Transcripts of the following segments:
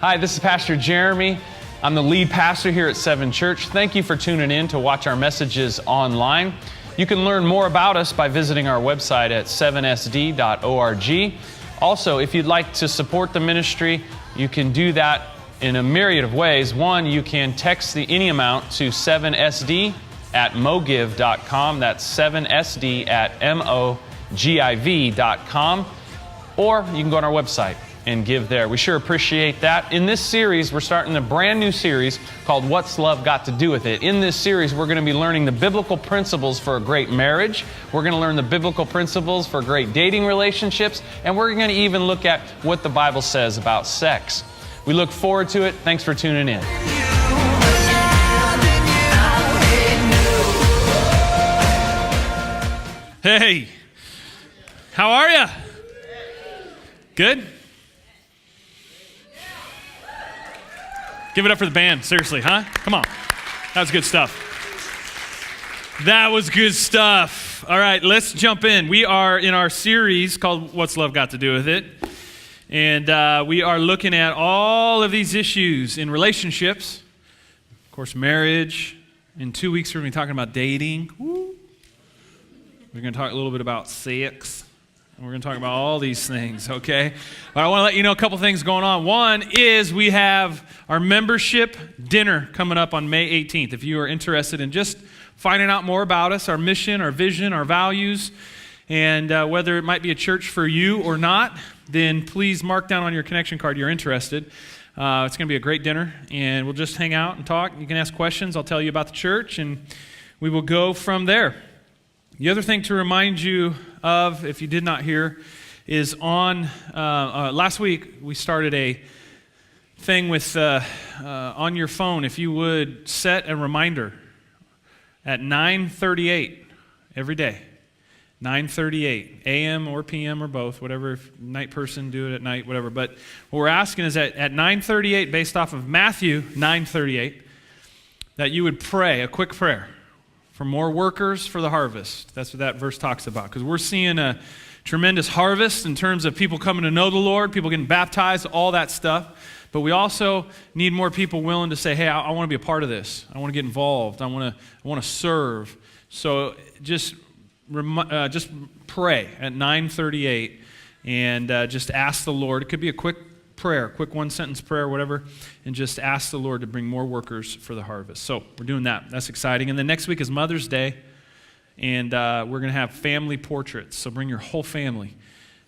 Hi, this is Pastor Jeremy. I'm the lead pastor here at Seven Church. Thank you for tuning in to watch our messages online. You can learn more about us by visiting our website at 7sd.org. Also, if you'd like to support the ministry, you can do that in a myriad of ways. One, you can text any amount to 7sd@mogiv.com. That's 7sd@mogiv.com. Or you can go on our website and give there. We sure appreciate that. In this series, we're starting a brand new series called What's Love Got to Do with It? In this series, we're going to be learning the biblical principles for a great marriage. We're going to learn the biblical principles for great dating relationships. And we're going to even look at what the Bible says about sex. We look forward to it. Thanks for tuning in. Hey, how are you? Good? Give it up for the band, seriously, huh? Come on. That was good stuff. That was good stuff. All right, let's jump in. We are in our series called What's Love Got to Do with It? And we are looking at all of these issues in relationships. Of course, marriage. In 2 weeks, we're going to be talking about dating. Woo. We're going to talk a little bit about sex. And we're going to talk about all these things, okay? But I want to let you know a couple things going on. One is we have our membership dinner coming up on May 18th. If you are interested in just finding out more about us, our mission, our vision, our values, and whether it might be a church for you or not, then please mark down on your connection card you're interested. It's going to be a great dinner, and we'll just hang out and talk. You can ask questions. I'll tell you about the church, and we will go from there. The other thing to remind you of, if you did not hear, is on last week we started a thing with on your phone. If you would set a reminder at 9:38 every day, 9:38 a.m. or p.m. or both, whatever. If night person, do it at night, whatever. But what we're asking is that at 9:38, based off of Matthew 9:38, that you would pray a quick prayer for more workers for the harvest. That's what that verse talks about. Because we're seeing a tremendous harvest in terms of people coming to know the Lord, people getting baptized, all that stuff. But we also need more people willing to say, hey, I want to be a part of this. I want to get involved. I want to serve. So just pray at 9:38 and just ask the Lord. It could be a quick prayer, quick one-sentence prayer, whatever, and just ask the Lord to bring more workers for the harvest. So we're doing that. That's exciting. And then next week is Mother's Day, and we're going to have family portraits. So bring your whole family.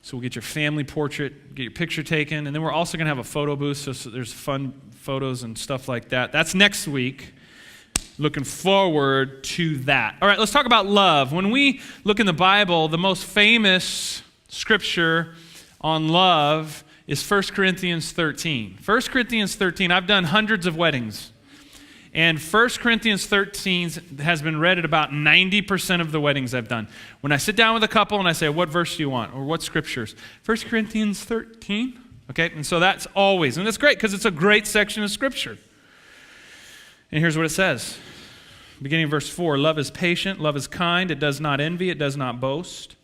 So we'll get your family portrait, get your picture taken, and then we're also going to have a photo booth, so there's fun photos and stuff like that. That's next week. Looking forward to that. All right, let's talk about love. When we look in the Bible, the most famous scripture on love is 1 Corinthians 13. 1 Corinthians 13, I've done hundreds of weddings. And 1 Corinthians 13 has been read at about 90% of the weddings I've done. When I sit down with a couple and I say, what verse do you want? Or what scriptures? 1 Corinthians 13. Okay, and so that's always. And that's great because it's a great section of scripture. And here's what it says. Beginning of verse 4, love is patient, love is kind, it does not envy, it does not boast,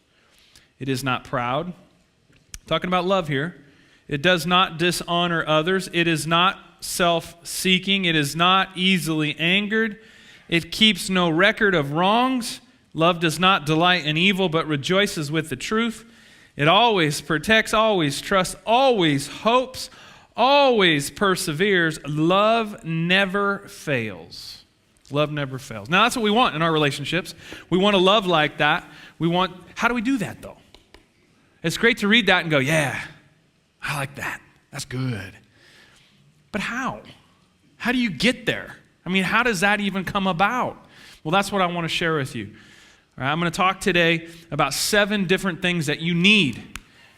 it is not proud. Talking about love here. It does not dishonor others. It is not self-seeking. It is not easily angered. It keeps no record of wrongs. Love does not delight in evil, but rejoices with the truth. It always protects, always trusts, always hopes, always perseveres. Love never fails. Love never fails. Now, that's what we want in our relationships. We want to love like that. How do we do that, though? It's great to read that and go, yeah, I like that. That's good. But how? How do you get there? I mean, how does that even come about? Well, that's what I want to share with you. All right, I'm going to talk today about 7 different things that you need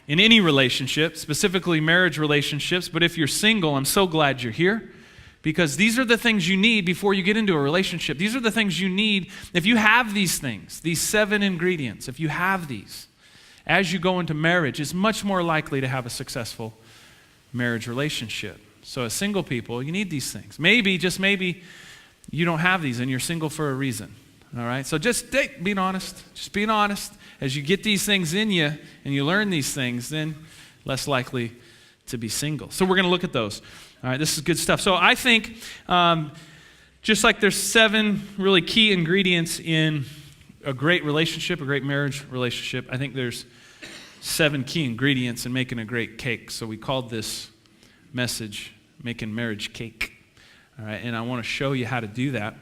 in any relationship, specifically marriage relationships. But if you're single, I'm so glad you're here because these are the things you need before you get into a relationship. These are the things you need. If you have these things, these 7 ingredients, if you have these, as you go into marriage, it's much more likely to have a successful marriage relationship. So as single people, you need these things. Maybe, just maybe, you don't have these and you're single for a reason. All right? So just being honest. Just being honest. As you get these things in you and you learn these things, then less likely to be single. So we're going to look at those. All right, this is good stuff. So I think just like there's 7 really key ingredients in a great relationship, a great marriage relationship, I think there's 7 key ingredients in making a great cake. So we called this message, Making Marriage Cake. All right, and I want to show you how to do that.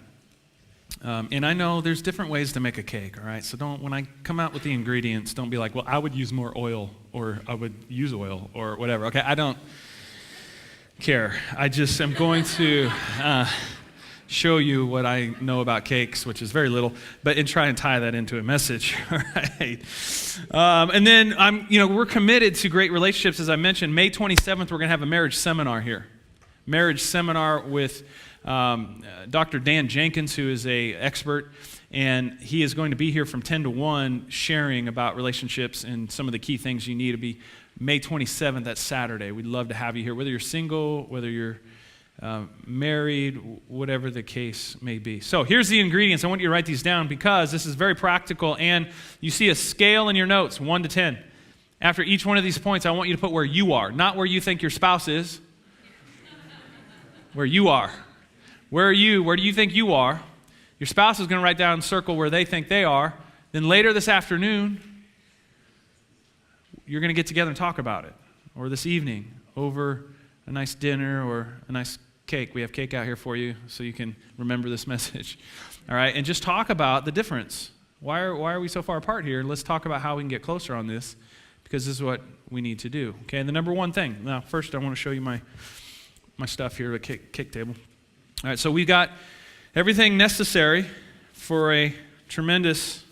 And I know there's different ways to make a cake, all right? So when I come out with the ingredients, don't be like, well, I would use more oil, or I would use oil, or whatever, okay? I don't care. I just am going to show you what I know about cakes, which is very little, and try and tie that into a message, all right? And then we're committed to great relationships, as I mentioned. May 27th, we're going to have a marriage seminar here. Marriage seminar with Dr. Dan Jenkins, who is an expert, and he is going to be here from 10 to 1 sharing about relationships and some of the key things you need to be. May 27th, that's Saturday. We'd love to have you here, whether you're single, whether you're married, whatever the case may be. So here's the ingredients. I want you to write these down because this is very practical, and you see a scale in your notes, 1 to 10. After each one of these points, I want you to put where you are, not where you think your spouse is, where you are. Where are you? Where do you think you are? Your spouse is going to write down and circle where they think they are. Then later this afternoon, you're going to get together and talk about it. Or this evening, over a nice dinner or a nice cake. We have cake out here for you so you can remember this message. All right, and just talk about the difference. Why are we so far apart here? Let's talk about how we can get closer on this, because this is what we need to do. Okay, and the number one thing. Now, first I want to show you my stuff here, the cake table. All right, so we've got everything necessary for a tremendous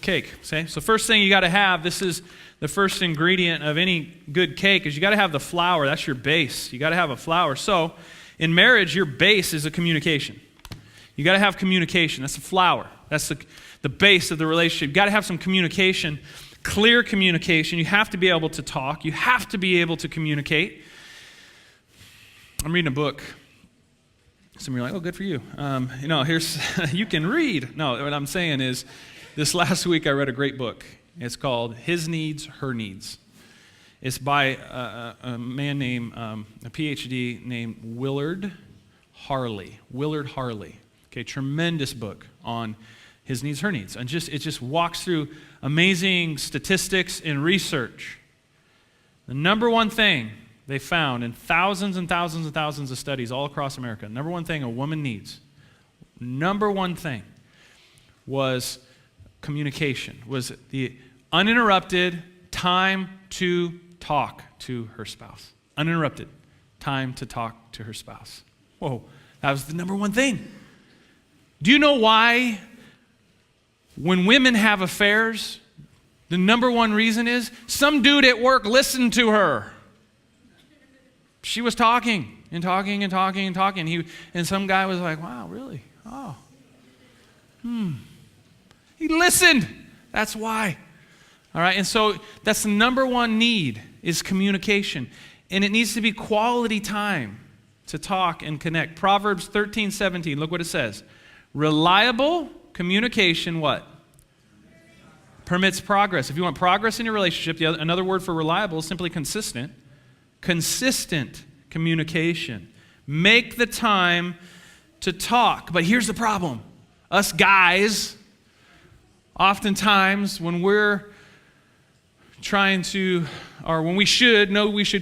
cake. Okay? So first thing you got to have, this is the first ingredient of any good cake, is you got to have the flour. That's your base. You got to have a flour. So in marriage, your base is a communication. You got to have communication. That's the flour. That's the base of the relationship. You got to have some communication, clear communication. You have to be able to talk. You have to be able to communicate. I'm reading a book. Some of you are like, oh, good for you. Here's, you can read. No, what I'm saying is, this last week I read a great book. It's called His Needs, Her Needs. It's by a man named, a PhD named Willard Harley. Willard Harley. Okay, tremendous book on His Needs, Her Needs. And it just walks through amazing statistics and research. The number one thing they found in thousands and thousands and thousands of studies all across America, number one thing a woman needs, number one thing was communication, was the uninterrupted time to talk to her spouse. Uninterrupted time to talk to her spouse. Whoa, that was the number one thing. Do you know why when women have affairs, the number one reason is some dude at work listened to her. She was talking and talking and talking and talking. And some guy was like, wow, really? Oh. He listened. That's why. All right, and so that's the number one need is communication. And it needs to be quality time to talk and connect. Proverbs 13:17, look what it says. Reliable communication, what? Permits progress. If you want progress in your relationship, another word for reliable is simply consistent. Consistent communication. Make the time to talk. But here's the problem. Us guys, oftentimes when we're trying to, or when we should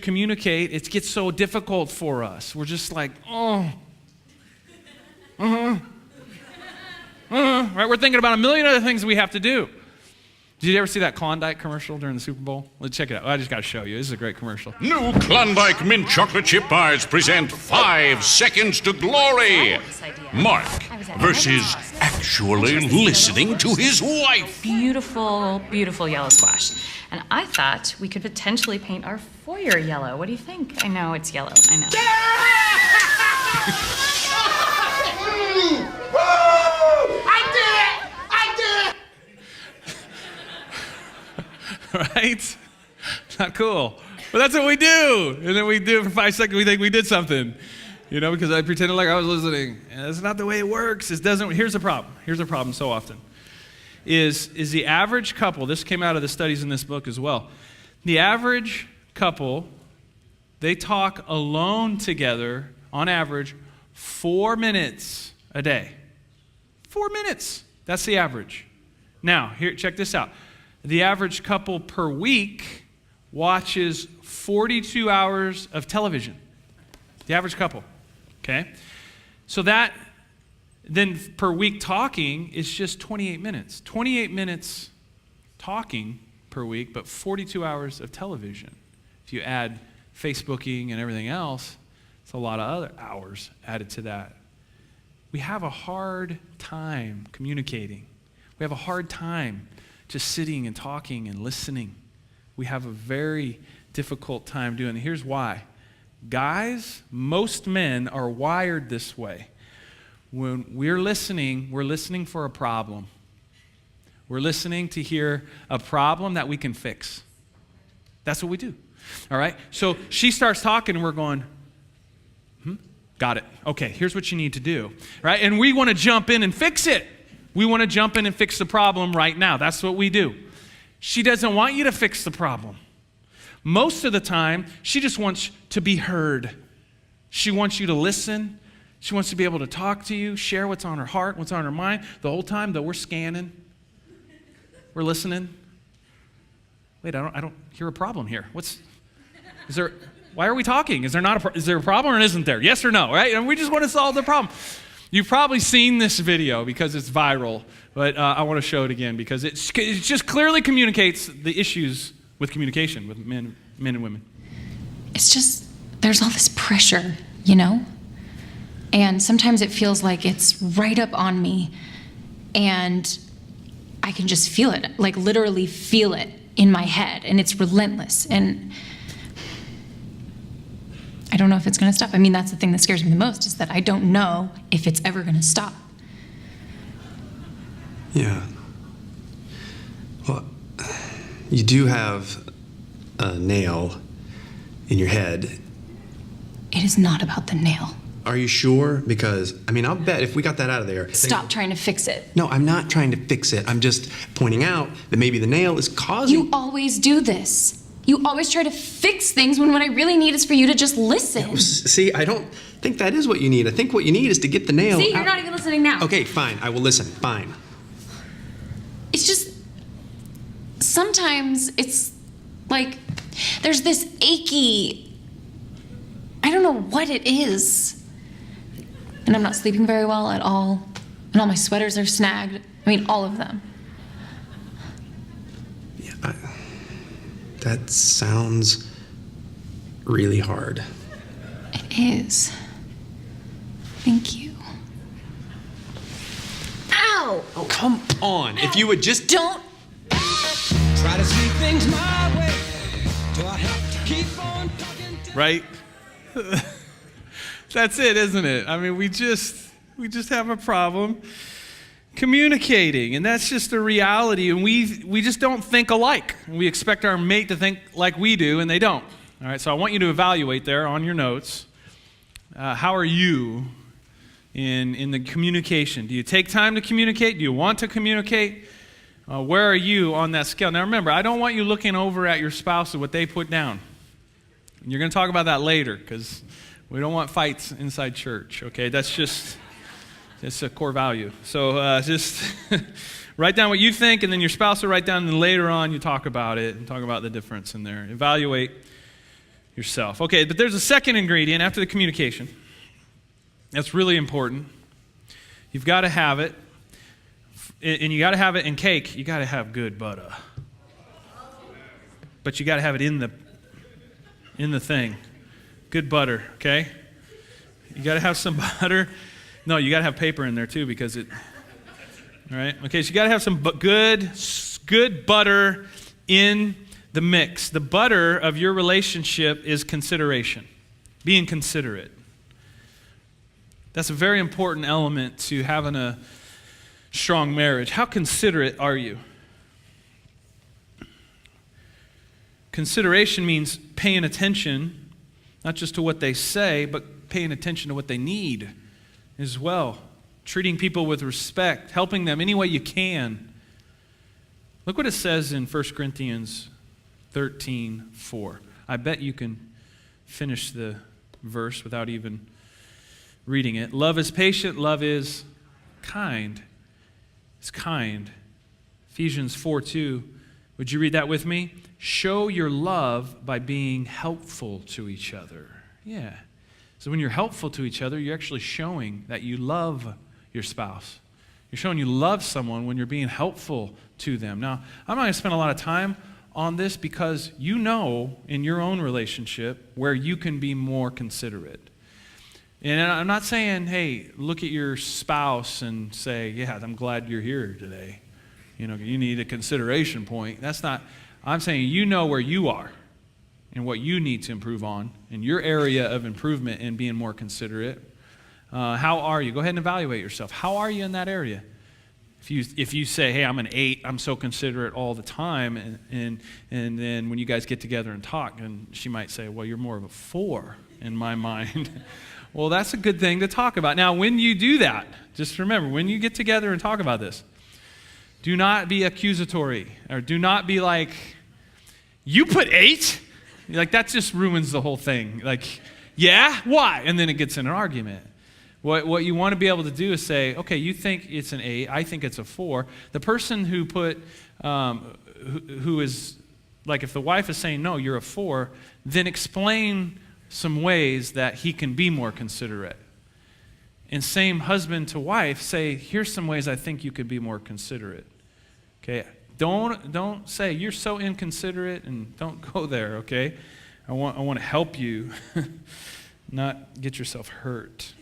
communicate, it gets so difficult for us. We're just like, right? We're thinking about a million other things we have to do. Did you ever see that Klondike commercial during the Super Bowl? Let's check it out. I just got to show you. This is a great commercial. New Klondike Mint Chocolate Chip Bars present 5 Seconds to Glory. Mark versus actually listening to his wife. Beautiful, beautiful yellow squash. And I thought we could potentially paint our foyer yellow. What do you think? I know it's yellow. I know. Right? Not cool. But that's what we do. And then we do it for 5 seconds. We think we did something. Because I pretended like I was listening. And that's not the way it works. It doesn't. Here's the problem. Here's the problem so often. Is the average couple, this came out of the studies in this book as well. The average couple they talk alone together, on average, 4 minutes a day. 4 minutes. That's the average. Now, here, check this out. The average couple per week watches 42 hours of television. The average couple. Okay? So that, then per week talking is just 28 minutes. 28 minutes talking per week, but 42 hours of television. If you add Facebooking and everything else, it's a lot of other hours added to that. We have a hard time communicating. We have a hard time just sitting and talking and listening. We have a very difficult time doing it. Here's why. Guys, most men are wired this way. When we're listening for a problem. We're listening to hear a problem that we can fix. That's what we do. All right? So she starts talking and we're going, got it. Okay, here's what you need to do. Right? And we want to jump in and fix it. We want to jump in and fix the problem right now. That's what we do. She doesn't want you to fix the problem. Most of the time, she just wants to be heard. She wants you to listen. She wants to be able to talk to you, share what's on her heart, what's on her mind. The whole time, though, we're scanning. We're listening. Wait, I don't hear a problem here. Why are we talking? Is there a problem or isn't there? Yes or no, right? And we just want to solve the problem. You've probably seen this video because it's viral, but I want to show it again because it just clearly communicates the issues with communication with men and women. It's just, there's all this pressure, you know? And sometimes it feels like it's right up on me and I can just feel it, like literally feel it in my head, and it's relentless. And I don't know if it's going to stop. I mean, that's the thing that scares me the most, is that I don't know if it's ever going to stop. Yeah. Well, you do have a nail in your head. It is not about the nail. Are you sure? Because, I mean, I'll bet if we got that out of there... Stop trying to fix it. No, I'm not trying to fix it. I'm just pointing out that maybe the nail is causing... You always do this. You always try to fix things when what I really need is for you to just listen. No, see, I don't think that is what you need. I think what you need is to get the nail See, you're out. not even listening now. Okay, fine. I will listen. Fine. It's just... Sometimes it's like there's this achy... I don't know what it is. And I'm not sleeping very well at all. And all my sweaters are snagged. I mean, all of them. Yeah, that sounds really hard. It is. Thank you. Ow! Oh, come on. If you would just... Don't... Try to sneak things my way. Do I have to keep on talking to... Right? That's it, isn't it? I mean, we just have a problem communicating, and that's just a reality, and we just don't think alike. We expect our mate to think like we do, and they don't. All right, so I want you to evaluate there on your notes. How are you in the communication? Do you take time to communicate? Do you want to communicate? Where are you on that scale? Now remember, I don't want you looking over at your spouse and what they put down. And you're going to talk about that later, because we don't want fights inside church, okay? It's a core value. So just write down what you think, and then your spouse will write down, and then later on you talk about it and talk about the difference in there. Evaluate yourself. Okay, but there's a second ingredient after the communication. That's really important. You've got to have it, and you got to have it in cake. You got to have good butter. But you got to have it in the thing. Good butter, okay? You got to have some butter. No, you got to have paper in there too, because it, all right? Okay, so you got to have some good butter in the mix. The butter of your relationship is consideration, being considerate. That's a very important element to having a strong marriage. How considerate are you? Consideration means paying attention, not just to what they say, but paying attention to what they need as well. Treating people with respect, helping them any way you can. Look what it says in 1 Corinthians 13:4. I bet you can finish the verse without even reading it. Love is patient. Love is kind. It's kind. Ephesians 4:2. Would you read that with me? Show your love by being helpful to each other. Yeah. So when you're helpful to each other, you're actually showing that you love your spouse. You're showing you love someone when you're being helpful to them. Now, I'm not going to spend a lot of time on this because you know in your own relationship where you can be more considerate. And I'm not saying, hey, look at your spouse and say, yeah, I'm glad you're here today. You know, you need a consideration point. That's not, I'm saying you know where you are and what you need to improve on in your area of improvement in being more considerate. How are you? Go ahead and evaluate yourself. How are you in that area? If you say, hey, I'm an 8, I'm so considerate all the time, and then when you guys get together and talk, and she might say, well, you're more of a 4 in my mind. Well, that's a good thing to talk about. Now, when you do that, just remember, when you get together and talk about this, do not be accusatory, or do not be like, you put 8? Like, that just ruins the whole thing. Like, yeah? Why? And then it gets in an argument. What you want to be able to do is say, okay, you think it's an 8, I think it's a 4. The person who put, who is, like if the wife is saying, no, you're a 4, then explain some ways that he can be more considerate. And same husband to wife, say, here's some ways I think you could be more considerate. Okay, don't say, you're so inconsiderate, and don't go there, okay? I want to help you, not get yourself hurt.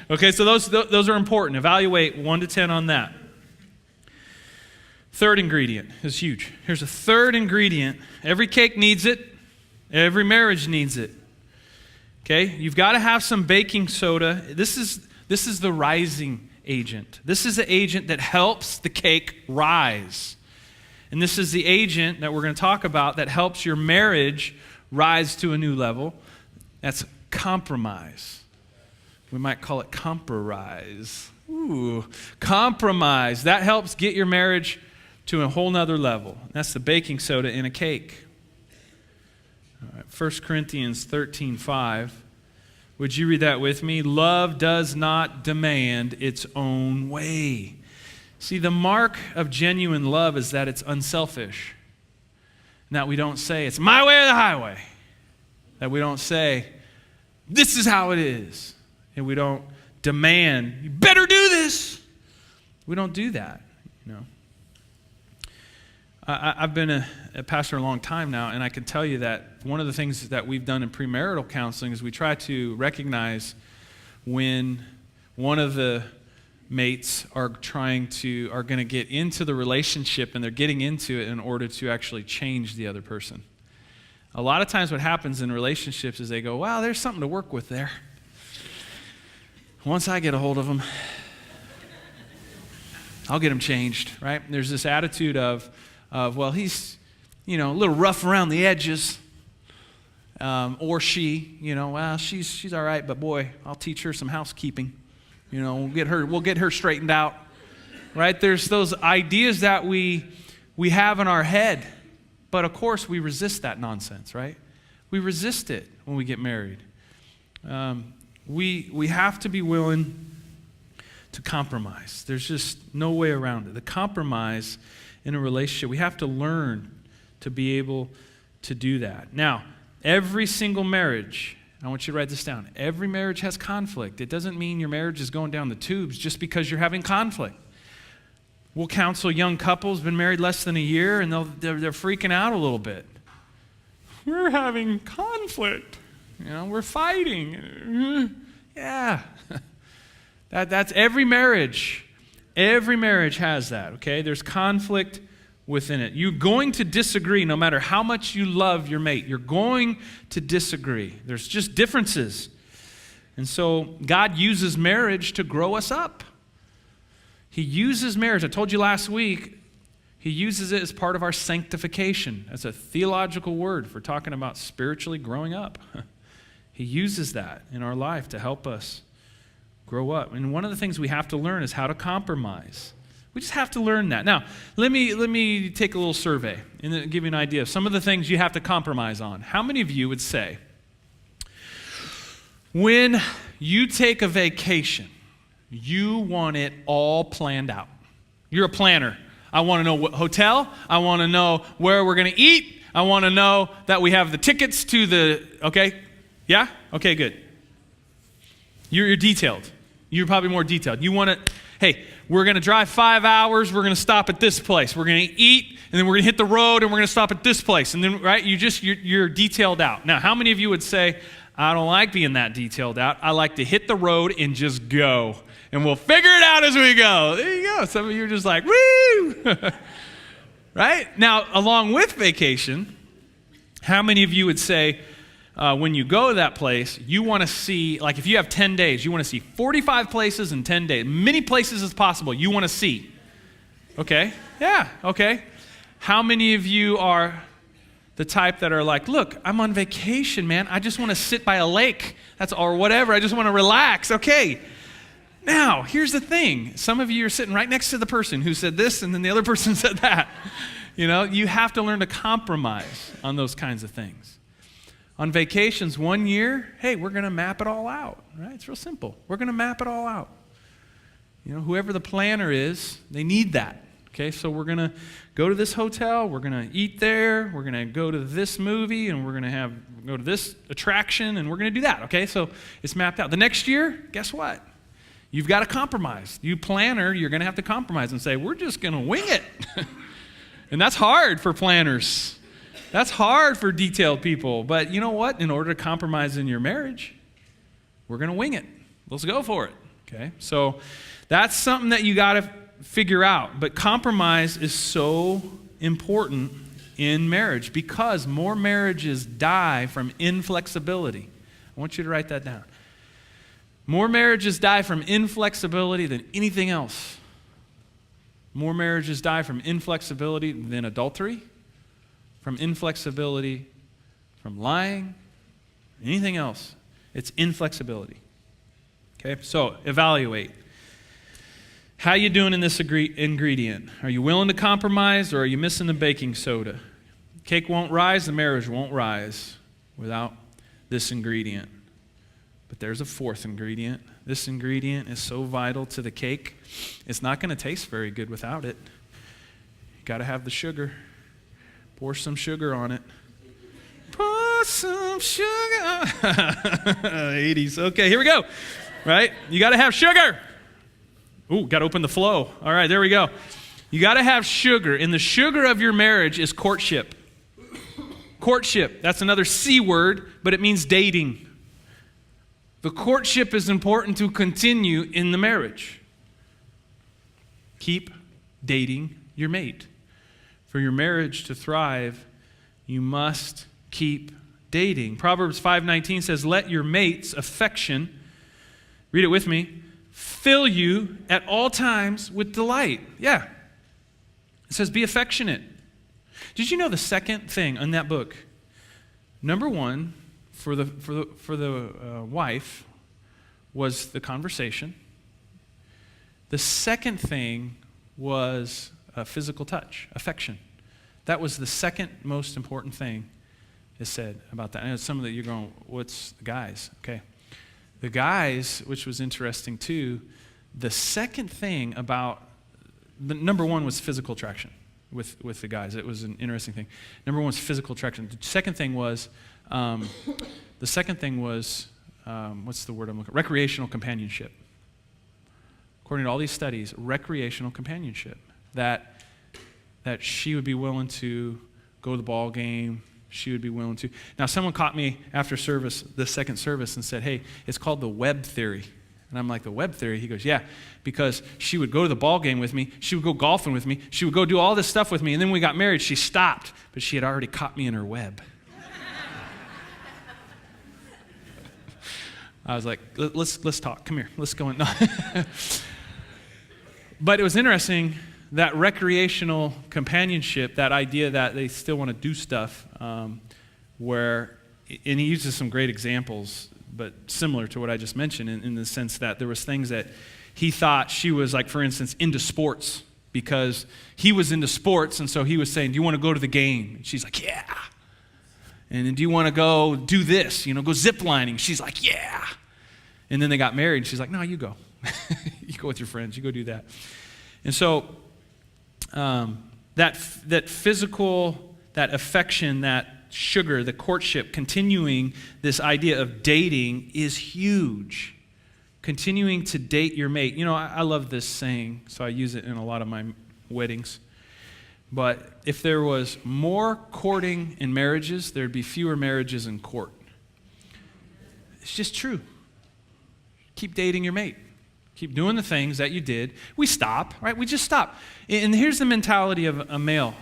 Okay, so those are important. Evaluate 1 to 10 on that. Third ingredient is huge. Here's a third ingredient. Every cake needs it. Every marriage needs it. Okay, you've got to have some baking soda. This is the rising agent. This is the agent that helps the cake rise. And this is the agent that we're going to talk about that helps your marriage rise to a new level. That's compromise. We might call it compromise. Ooh, compromise. That helps get your marriage to a whole nother level. That's the baking soda in a cake. All right, 1 Corinthians 13:5. Would you read that with me? Love does not demand its own way. See, the mark of genuine love is that it's unselfish. And that we don't say, it's my way or the highway. That we don't say, this is how it is. And we don't demand, you better do this. We don't do that, you know. I've been a pastor a long time now, and I can tell you that one of the things that we've done in premarital counseling is we try to recognize when one of the mates are going to get into the relationship, and they're getting into it in order to actually change the other person. A lot of times what happens in relationships is they go, wow, there's something to work with there. Once I get a hold of them, I'll get him changed, right? There's this attitude of well, he's, a little rough around the edges, or she, well, she's all right, but boy, I'll teach her some housekeeping. We'll get her straightened out, right? There's those ideas that we have in our head, but of course we resist that nonsense, right? We resist it when we get married. We have to be willing to compromise. There's just no way around it. The compromise in a relationship, we have to learn to be able to do that. Now, every single marriage, I want you to write this down, every marriage has conflict. It doesn't mean your marriage is going down the tubes just because you're having conflict. We'll counsel young couples, been married less than a year, and they're freaking out a little bit. We're having conflict. We're fighting. Yeah. That's every marriage. Every marriage has that, okay? There's conflict within it. You're going to disagree no matter how much you love your mate. You're going to disagree. There's just differences. And so God uses marriage to grow us up. He uses marriage. I told you last week, He uses it as part of our sanctification. That's a theological word for talking about spiritually growing up. He uses that in our life to help us grow up. And one of the things we have to learn is how to compromise. We just have to learn that. Now, let me take a little survey and then give you an idea of some of the things you have to compromise on. How many of you would say, when you take a vacation, you want it all planned out? You're a planner. I want to know what hotel. I want to know where we're going to eat. I want to know that we have the tickets to the, okay? Yeah? Okay, good. You're detailed. You're probably more detailed. You want to, hey, we're going to drive 5 hours. We're going to stop at this place. We're going to eat, and then we're going to hit the road, and we're going to stop at this place. And then, right, you're detailed out. Now, how many of you would say, I don't like being that detailed out. I like to hit the road and just go. And we'll figure it out as we go. There you go. Some of you are just like, woo! Right? Now, along with vacation, how many of you would say, when you go to that place, you want to see, like if you have 10 days, you want to see 45 places in 10 days. Many places as possible you want to see. Okay? Yeah, okay. How many of you are the type that are like, look, I'm on vacation, man. I just want to sit by a lake. Or whatever. I just want to relax. Okay. Now, here's the thing. Some of you are sitting right next to the person who said this and then the other person said that. You know, you have to learn to compromise on those kinds of things. On vacations 1 year, hey, we're going to map it all out, right? It's real simple. We're going to map it all out. You know, whoever the planner is, they need that. Okay, so we're going to go to this hotel, we're going to eat there, we're going to go to this movie, and we're going to go to this attraction, and we're going to do that. Okay, so it's mapped out. The next year, guess what? You've got to compromise. You planner, you're going to have to compromise and say, we're just going to wing it. And that's hard for planners. That's hard for detailed people. But you know what? In order to compromise in your marriage, we're going to wing it. Let's go for it. Okay? So that's something that you got to figure out. But compromise is so important in marriage because more marriages die from inflexibility. I want you to write that down. More marriages die from inflexibility than anything else. More marriages die from inflexibility than adultery, from inflexibility, from lying, anything else. It's inflexibility. Okay, so evaluate. How you doing in this ingredient? Are you willing to compromise or are you missing the baking soda? Cake won't rise, the marriage won't rise without this ingredient. But there's a fourth ingredient. This ingredient is so vital to the cake, it's not going to taste very good without it. You got to have the sugar. Pour some sugar on it. Pour some sugar. 80s. Okay, here we go. Right? You got to have sugar. Ooh, got to open the flow. All right, there we go. You got to have sugar. And the sugar of your marriage is courtship. Courtship. That's another C word, but it means dating. The courtship is important to continue in the marriage. Keep dating your mate. For your marriage to thrive, you must keep dating. Proverbs 5:19 says, let your mate's affection, read it with me, fill you at all times with delight. Yeah. It says be affectionate. Did you know the second thing in that book? Number one, for the wife was the conversation. The second thing was physical touch, affection. That was the second most important thing is said about that. I know some of that you're going, what's the guys? Okay. The guys, which was interesting too, the second thing about, the number one was physical attraction with the guys. It was an interesting thing. Number one was physical attraction. The second thing was, what's the word I'm looking for? Recreational companionship. According to all these studies, recreational companionship. That she would be willing to go to the ball game. She would be willing to. Now, someone caught me after service, the second service, and said, hey, it's called the web theory. And I'm like, the web theory? He goes, yeah, because she would go to the ball game with me. She would go golfing with me. She would go do all this stuff with me. And then when we got married, she stopped, but she had already caught me in her web. I was like, let's talk. Come here. Let's go in. No. But it was interesting, that recreational companionship, that idea that they still want to do stuff, and he uses some great examples, but similar to what I just mentioned in the sense that there was things that he thought she was, like, for instance, into sports. because he was into sports, and so he was saying, do you want to go to the game? And she's like, yeah. And then do you want to go do this? Go zip lining. She's like, yeah. And then they got married, and she's like, no, you go. You go with your friends. You go do that. And so that physical, that affection, that sugar, the courtship, continuing this idea of dating is huge. Continuing to date your mate. I love this saying, so I use it in a lot of my weddings. But if there was more courting in marriages, there'd be fewer marriages in court. It's just true. Keep dating your mate. Keep doing the things that you did. We stop, right? We just stop. And here's the mentality of a male.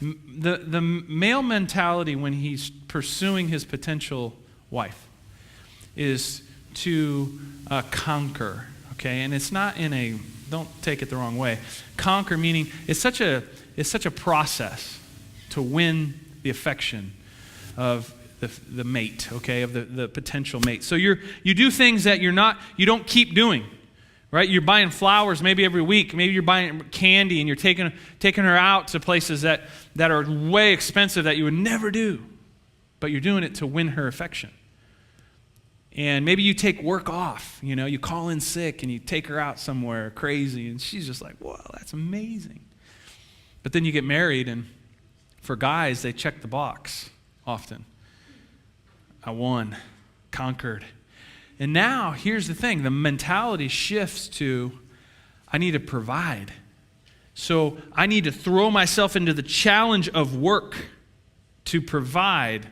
The male mentality when he's pursuing his potential wife is to conquer, okay? And it's not don't take it the wrong way. Conquer meaning it's such a process to win the affection of the mate, okay, of the potential mate. So you do things that you don't keep doing, right? You're buying flowers maybe every week. Maybe you're buying candy and you're taking her out to places that are way expensive that you would never do, but you're doing it to win her affection. And maybe you take work off, you call in sick and you take her out somewhere crazy and she's just like, whoa, that's amazing. But then you get married, and for guys, they check the box often. I won, conquered. And now, here's the thing. The mentality shifts to, I need to provide. So I need to throw myself into the challenge of work to provide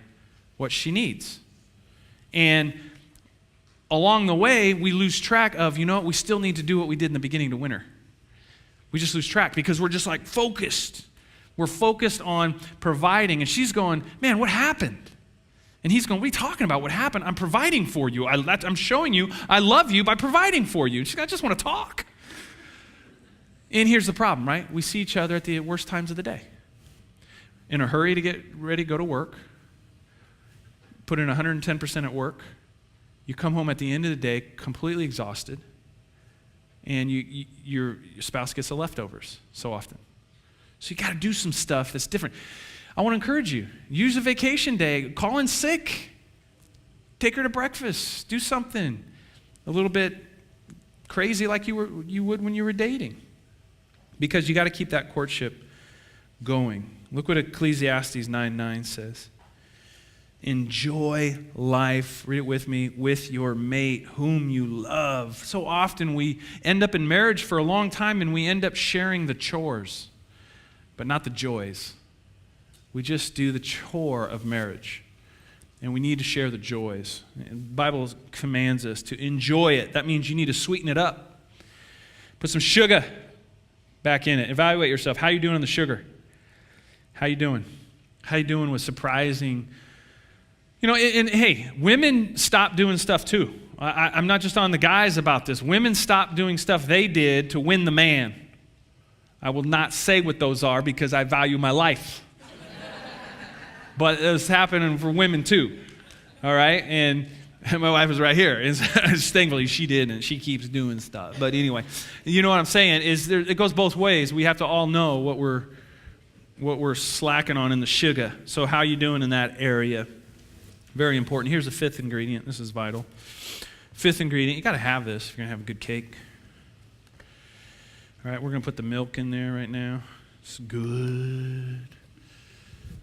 what she needs. And along the way, we lose track of, we still need to do what we did in the beginning to win her. We just lose track because we're just like focused. We're focused on providing. And she's going, man, what happened? And he's going, what are you talking about? What happened? I'm providing for you. I'm showing you I love you by providing for you. She's like, I just want to talk. And here's the problem, right? We see each other at the worst times of the day. In a hurry to get ready to go to work. Put in 110% at work. You come home at the end of the day completely exhausted. And your spouse gets the leftovers so often. So you got to do some stuff that's different. I want to encourage you. Use a vacation day. Call in sick. Take her to breakfast. Do something a little bit crazy like you would when you were dating. Because you got to keep that courtship going. Look what Ecclesiastes 9:9 says. Enjoy life, read it with me, with your mate whom you love. So often we end up in marriage for a long time and we end up sharing the chores, but not the joys. We just do the chore of marriage. And we need to share the joys. And the Bible commands us to enjoy it. That means you need to sweeten it up. Put some sugar back in it. Evaluate yourself. How are you doing on the sugar? How you doing? How you doing with surprising? And hey, women stop doing stuff too. I'm not just on the guys about this. Women stop doing stuff they did to win the man. I will not say what those are because I value my life. But it's happening for women too. All right? And my wife is right here. And thankfully she did, and she keeps doing stuff. But anyway, you know what I'm saying is it goes both ways. We have to all know what we're slacking on in the sugar. So how you doing in that area? Very important. Here's the fifth ingredient. This is vital. Fifth ingredient. You got to have this if you're going to have a good cake. All right, we're going to put the milk in there right now. It's good.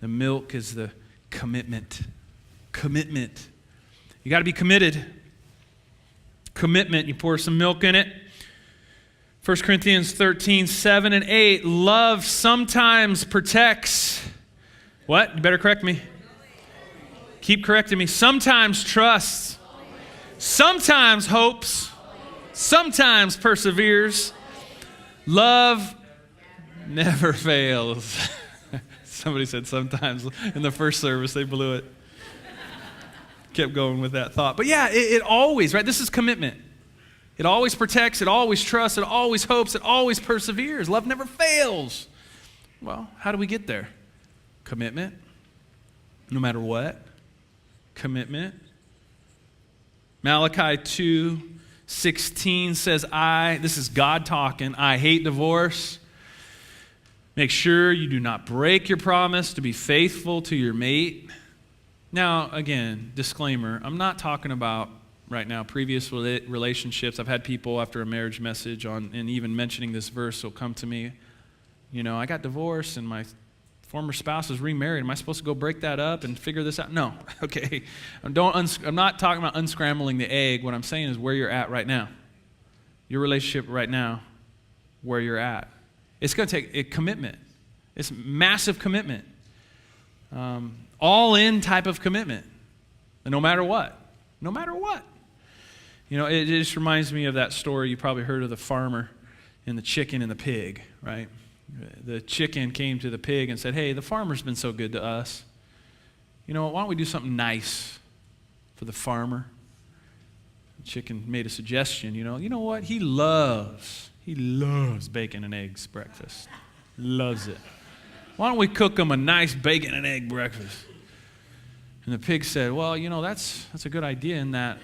The milk is the commitment. Commitment. You got to be committed. Commitment. You pour some milk in it. 1 Corinthians 13:7-8. Love sometimes protects. What? You better correct me. Keep correcting me. Sometimes trusts. Sometimes hopes. Sometimes perseveres. Love never fails. Somebody said sometimes in the first service. They blew it. Kept going with that thought. But yeah, it always, right? This is commitment. It always protects. It always trusts. It always hopes. It always perseveres. Love never fails. Well, how do we get there? Commitment. No matter what. Commitment. Malachi 2:16 says, this is God talking, I hate divorce, Make sure you do not break your promise to be faithful to your mate. Now, again, disclaimer, I'm not talking about right now previous relationships. I've had people after a marriage message and even mentioning this verse will come to me, I got divorced and my former spouse is remarried. Am I supposed to go break that up and figure this out? No. Okay. I'm not talking about unscrambling the egg. What I'm saying is where you're at right now. Your relationship right now, where you're at. It's going to take a commitment. It's massive commitment. All-in type of commitment. And no matter what. No matter what. It just reminds me of that story. You probably heard of the farmer and the chicken and the pig, right? The chicken came to the pig and said, hey, the farmer's been so good to us. Why don't we do something nice for the farmer? The chicken made a suggestion, you know what? He loves bacon and eggs breakfast. Loves it. Why don't we cook him a nice bacon and egg breakfast? And the pig said, well, that's a good idea in that,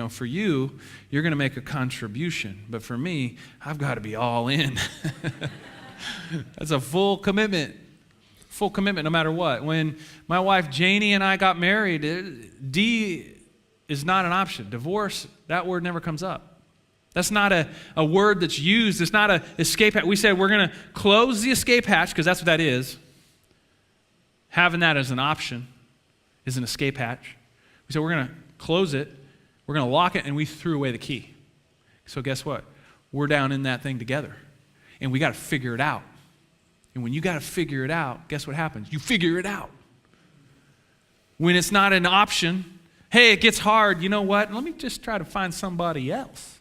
for you, you're going to make a contribution. But for me, I've got to be all in. That's a full commitment no matter what. When my wife Janie and I got married, D is not an option. Divorce, that word never comes up. That's not a word that's used. It's not an escape hatch. We said we're going to close the escape hatch because that's what that is. Having that as an option is an escape hatch. We said we're going to close it, we're going to lock it, and we threw away the key. So guess what? We're down in that thing together. And we got to figure it out. And when you got to figure it out, guess what happens? You figure it out. When it's not an option, hey, it gets hard. You know what? Let me just try to find somebody else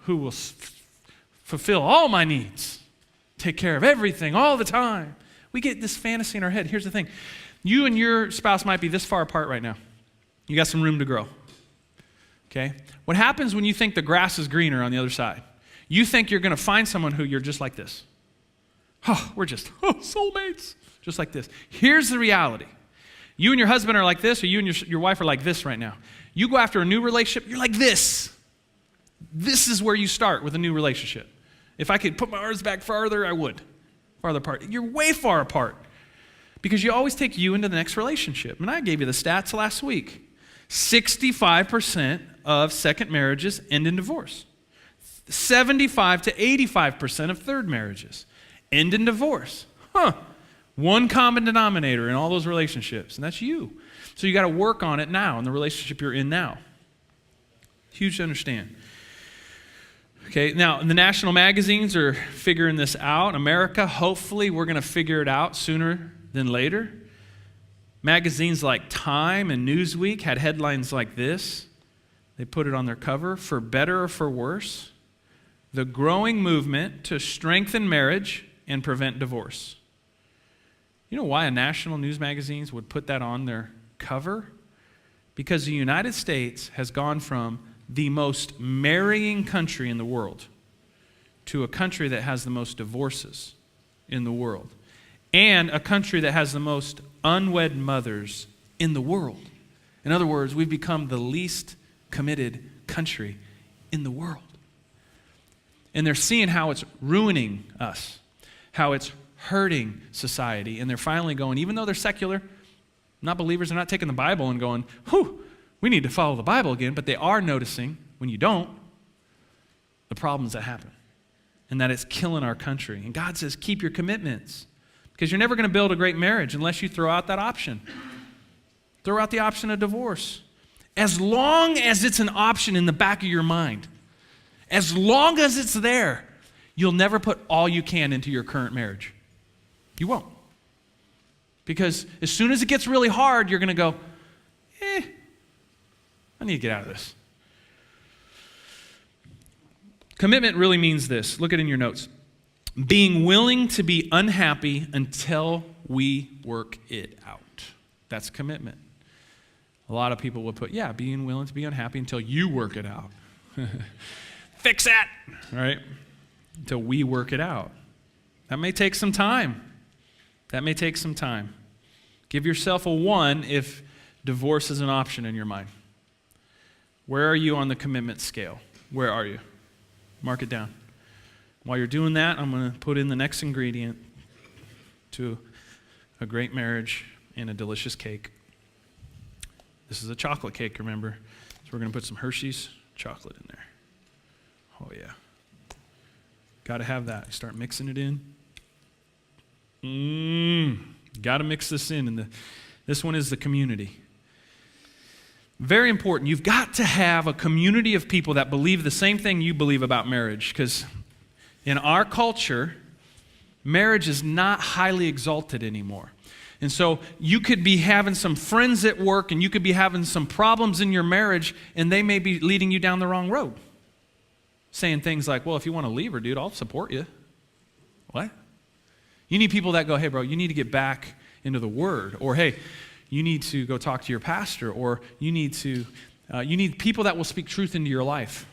who will fulfill all my needs, take care of everything all the time. We get this fantasy in our head. Here's the thing. You and your spouse might be this far apart right now. You got some room to grow. Okay? What happens when you think the grass is greener on the other side? You think you're going to find someone who you're just like this. We're just soulmates, just like this. Here's the reality. You and your husband are like this, or you and your wife are like this right now. You go after a new relationship, you're like this. This is where you start with a new relationship. If I could put my arms back farther, I would. Farther apart. You're way far apart because you always take you into the next relationship. And I gave you the stats last week. 65% of second marriages end in divorce. 75 to 85% of third marriages end in divorce. One common denominator in all those relationships, and that's you. So you got to work on it now in the relationship you're in now. Huge to understand. Okay, now the national magazines are figuring this out. America, hopefully we're going to figure it out sooner than later. Magazines like Time and Newsweek had headlines like this. They put it on their cover, for better or for worse. The growing movement to strengthen marriage and prevent divorce. You know why a national news magazines would put that on their cover? Because the United States has gone from the most marrying country in the world to a country that has the most divorces in the world, and a country that has the most unwed mothers in the world. In other words, we've become the least committed country in the world. And they're seeing how it's ruining us, how it's hurting society. And they're finally going, even though they're secular, not believers, they're not taking the Bible and going, we need to follow the Bible again. But they are noticing, when you don't, the problems that happen. And that it's killing our country. And God says, keep your commitments. Because you're never going to build a great marriage unless you throw out that option. Throw out the option of divorce. As long as it's an option in the back of your mind, as long as it's there, you'll never put all you can into your current marriage. You won't. Because as soon as it gets really hard, you're going to go, I need to get out of this. Commitment really means this. Look at it in your notes. Being willing to be unhappy until we work it out. That's commitment. A lot of people will put, being willing to be unhappy until you work it out. Fix that, right? Until we work it out. That may take some time. Give yourself a 1 if divorce is an option in your mind. Where are you on the commitment scale? Where are you? Mark it down. while you're doing that, I'm going to put in the next ingredient to a great marriage and a delicious cake. This is a chocolate cake, remember? So we're going to put some Hershey's chocolate in there. Oh, yeah. Got to have that. Start mixing it in. Got to mix this in. And this one is the community. Very important. You've got to have a community of people that believe the same thing you believe about marriage, because in our culture, marriage is not highly exalted anymore. And so you could be having some friends at work and you could be having some problems in your marriage, and they may be leading you down the wrong road. Saying things like, well, if you want to leave her, dude, I'll support you. What? You need people that go, hey, bro, you need to get back into the Word. Or, hey, you need to go talk to your pastor. Or you need people that will speak truth into your life.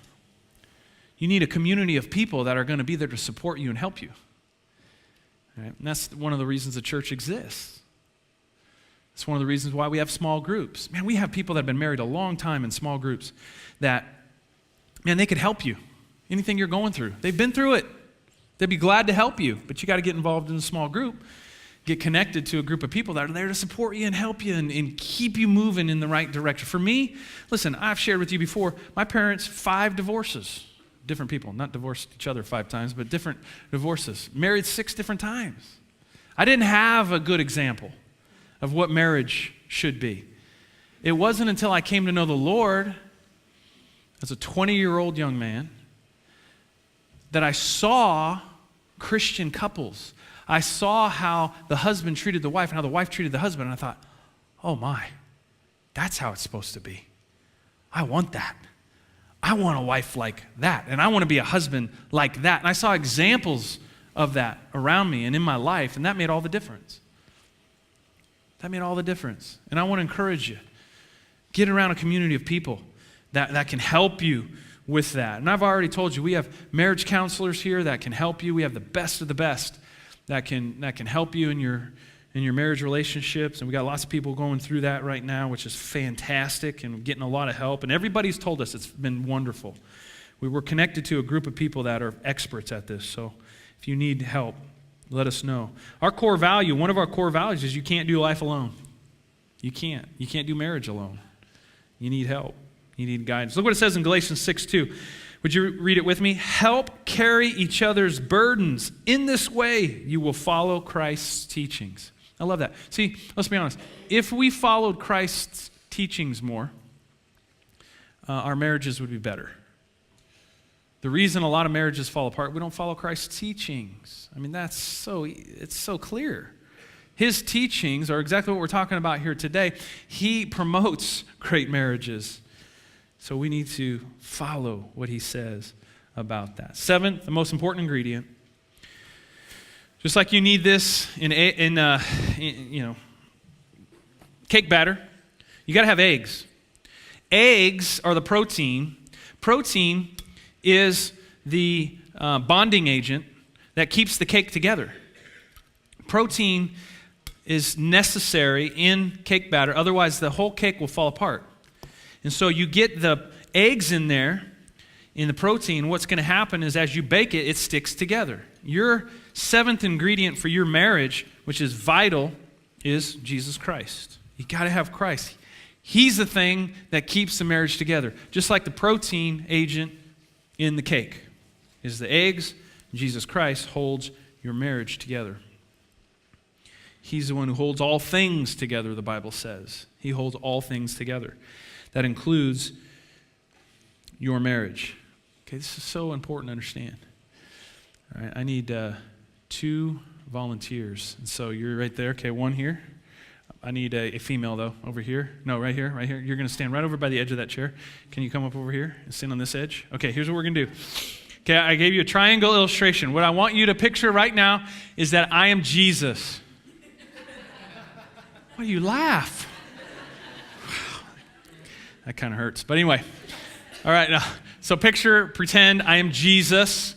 You need a community of people that are going to be there to support you and help you. All right? And that's one of the reasons the church exists. It's one of the reasons why we have small groups. Man, we have people that have been married a long time in small groups that, man, they could help you. Anything you're going through. They've been through it. They'd be glad to help you, but you got to get involved in a small group. Get connected to a group of people that are there to support you and help you and keep you moving in the right direction. For me, listen, I've shared with you before, my parents, 5 divorces. Different people, not divorced each other 5 times, but different divorces. Married 6 different times. I didn't have a good example of what marriage should be. It wasn't until I came to know the Lord as a 20-year-old young man that I saw Christian couples. I saw how the husband treated the wife and how the wife treated the husband, and I thought, oh my, that's how it's supposed to be. I want that. I want a wife like that, and I want to be a husband like that. And I saw examples of that around me and in my life, and that made all the difference. That made all the difference. And I want to encourage you, get around a community of people that can help you with that. And I've already told you, we have marriage counselors here that can help you. We have the best of the best that can help you in your marriage relationships. And we got lots of people going through that right now, which is fantastic, and getting a lot of help. And everybody's told us it's been wonderful. We were connected to a group of people that are experts at this. So if you need help, let us know. Our core value, one of our core values is you can't do life alone. You can't. You can't do marriage alone. You need help. You need guidance. Look what it says in Galatians 6:2. Would you read it with me? Help carry each other's burdens. In this way, you will follow Christ's teachings. I love that. See, let's be honest. If we followed Christ's teachings more, our marriages would be better. The reason a lot of marriages fall apart, we don't follow Christ's teachings. I mean, it's so clear. His teachings are exactly what we're talking about here today. He promotes great marriages. So we need to follow what he says about that. 7th, the most important ingredient. Just like you need this in cake batter, you got to have eggs. Eggs are the protein. Protein is the bonding agent that keeps the cake together. Protein is necessary in cake batter, otherwise the whole cake will fall apart. And so you get the eggs in there, in the protein, what's going to happen is as you bake it, it sticks together. Your 7th ingredient for your marriage, which is vital, is Jesus Christ. You got to have Christ. He's the thing that keeps the marriage together. Just like the protein agent in the cake is the eggs, Jesus Christ holds your marriage together. He's the one who holds all things together, the Bible says. He holds all things together. That includes your marriage. Okay, this is so important to understand. All right, I need 2 volunteers. And so you're right there. Okay, 1 here. I need a female, though, over here. No, right here, right here. You're going to stand right over by the edge of that chair. Can you come up over here and stand on this edge? Okay, here's what we're going to do. Okay, I gave you a triangle illustration. What I want you to picture right now is that I am Jesus. Why do you laugh? That kind of hurts. But anyway, all right. Now, so pretend I am Jesus.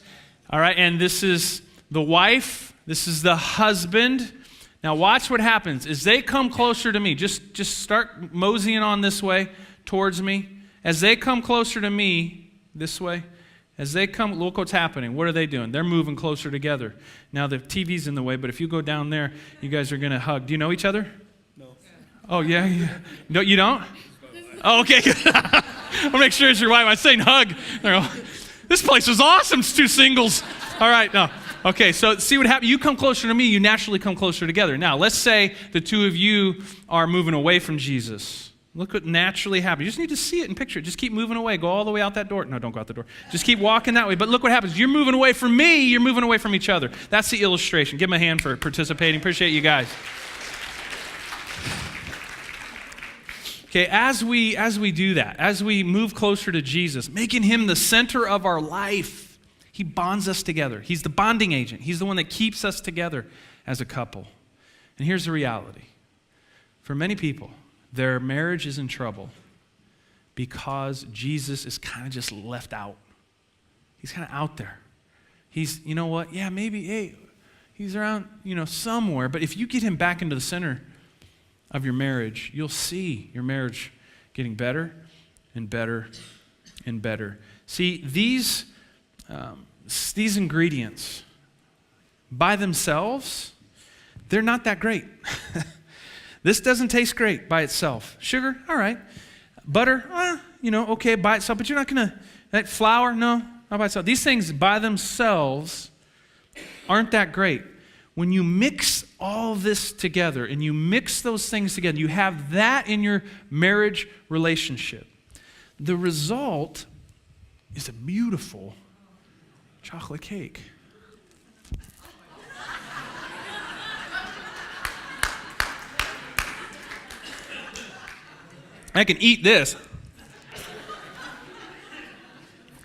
All right, and this is the wife. This is the husband. Now watch what happens. As they come closer to me, just start moseying on this way towards me. As they come closer to me, this way, As they come, look what's happening. What are they doing? They're moving closer together. Now the TV's in the way, but if you go down there, you guys are going to hug. Do you know each other? No. Oh, yeah. No, you don't? Oh, okay. I'll make sure it's your wife. I'm saying hug. This place is awesome. It's two singles. All right, no. Okay, so see what happens. You come closer to me, you naturally come closer together. Now, let's say the two of you are moving away from Jesus. Look what naturally happens. You just need to see it and picture it. Just keep moving away. Go all the way out that door. No, don't go out the door. Just keep walking that way. But look what happens. You're moving away from me. You're moving away from each other. That's the illustration. Give them a hand for participating. Appreciate you guys. Okay, as we do that, as we move closer to Jesus, making him the center of our life, he bonds us together. He's the bonding agent. He's the one that keeps us together as a couple. And here's the reality. For many people, their marriage is in trouble because Jesus is kind of just left out. He's kind of out there. He's, you know what? Yeah, maybe, hey, he's around, somewhere. But if you get him back into the center of your marriage, you'll see your marriage getting better and better and better. See, these ingredients by themselves, they're not that great. This doesn't taste great by itself. Sugar, all right. Butter, okay, by itself. But you're not going to, flour, no, not by itself. These things by themselves aren't that great. When you mix all this together and you mix those things together, you have that in your marriage relationship. The result is a beautiful chocolate cake. I can eat this.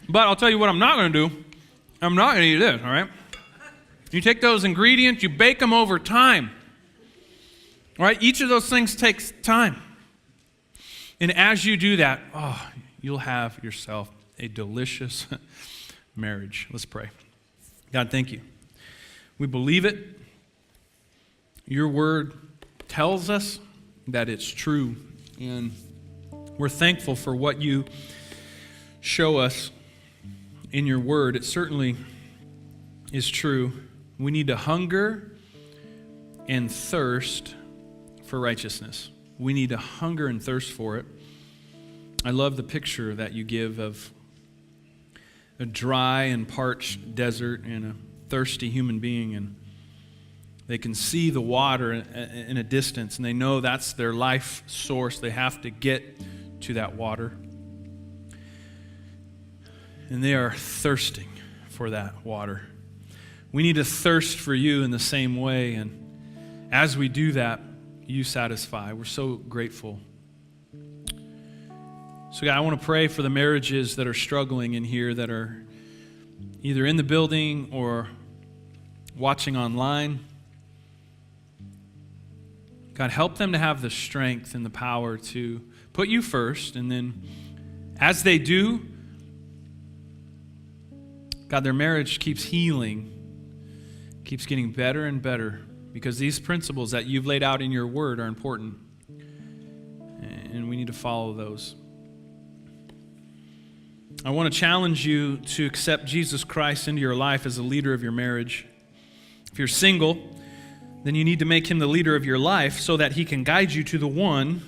But I'll tell you what I'm not going to do. I'm not going to eat this, all right? You take those ingredients, you bake them over time. All right? Each of those things takes time. And as you do that, you'll have yourself a delicious marriage. Let's pray. God, thank you. We believe it. Your word tells us that it's true. And we're thankful for what you show us in your word. It certainly is true. We need to hunger and thirst for righteousness. We need to hunger and thirst for it. I love the picture that you give of a dry and parched desert and a thirsty human being, and they can see the water in a distance, and they know that's their life source. They have to get to that water. And they are thirsting for that water. We need to thirst for you in the same way, and as we do that, you satisfy. We're so grateful. So God, I want to pray for the marriages that are struggling in here, that are either in the building or watching online. God, help them to have the strength and the power to put you first, and then as they do, God, their marriage keeps healing, keeps getting better and better, because these principles that you've laid out in your word are important, and we need to follow those. I want to challenge you to accept Jesus Christ into your life as the leader of your marriage. If you're single, then you need to make him the leader of your life so that he can guide you to the one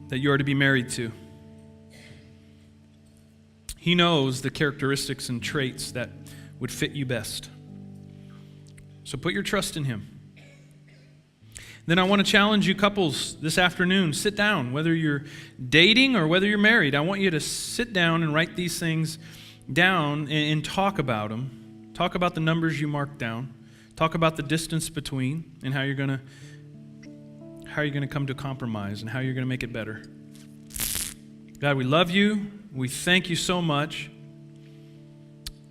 that you are to be married to. He knows the characteristics and traits that would fit you best. So put your trust in him. Then I want to challenge you couples this afternoon. Sit down, whether you're dating or whether you're married. I want you to sit down and write these things down and talk about them. Talk about the numbers you marked down. Talk about the distance between and how you're going to come to compromise and how you're going to make it better. God, we love you. We thank you so much.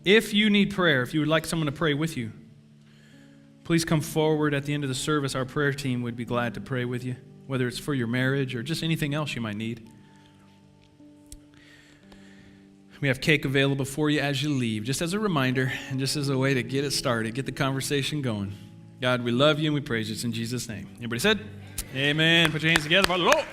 If you need prayer, if you would like someone to pray with you, please come forward at the end of the service. Our prayer team would be glad to pray with you, whether it's for your marriage or just anything else you might need. We have cake available for you as you leave, just as a reminder and just as a way to get it started, get the conversation going. God, we love you and we praise you. It's in Jesus' name. Everybody said, amen. Put your hands together for the Lord.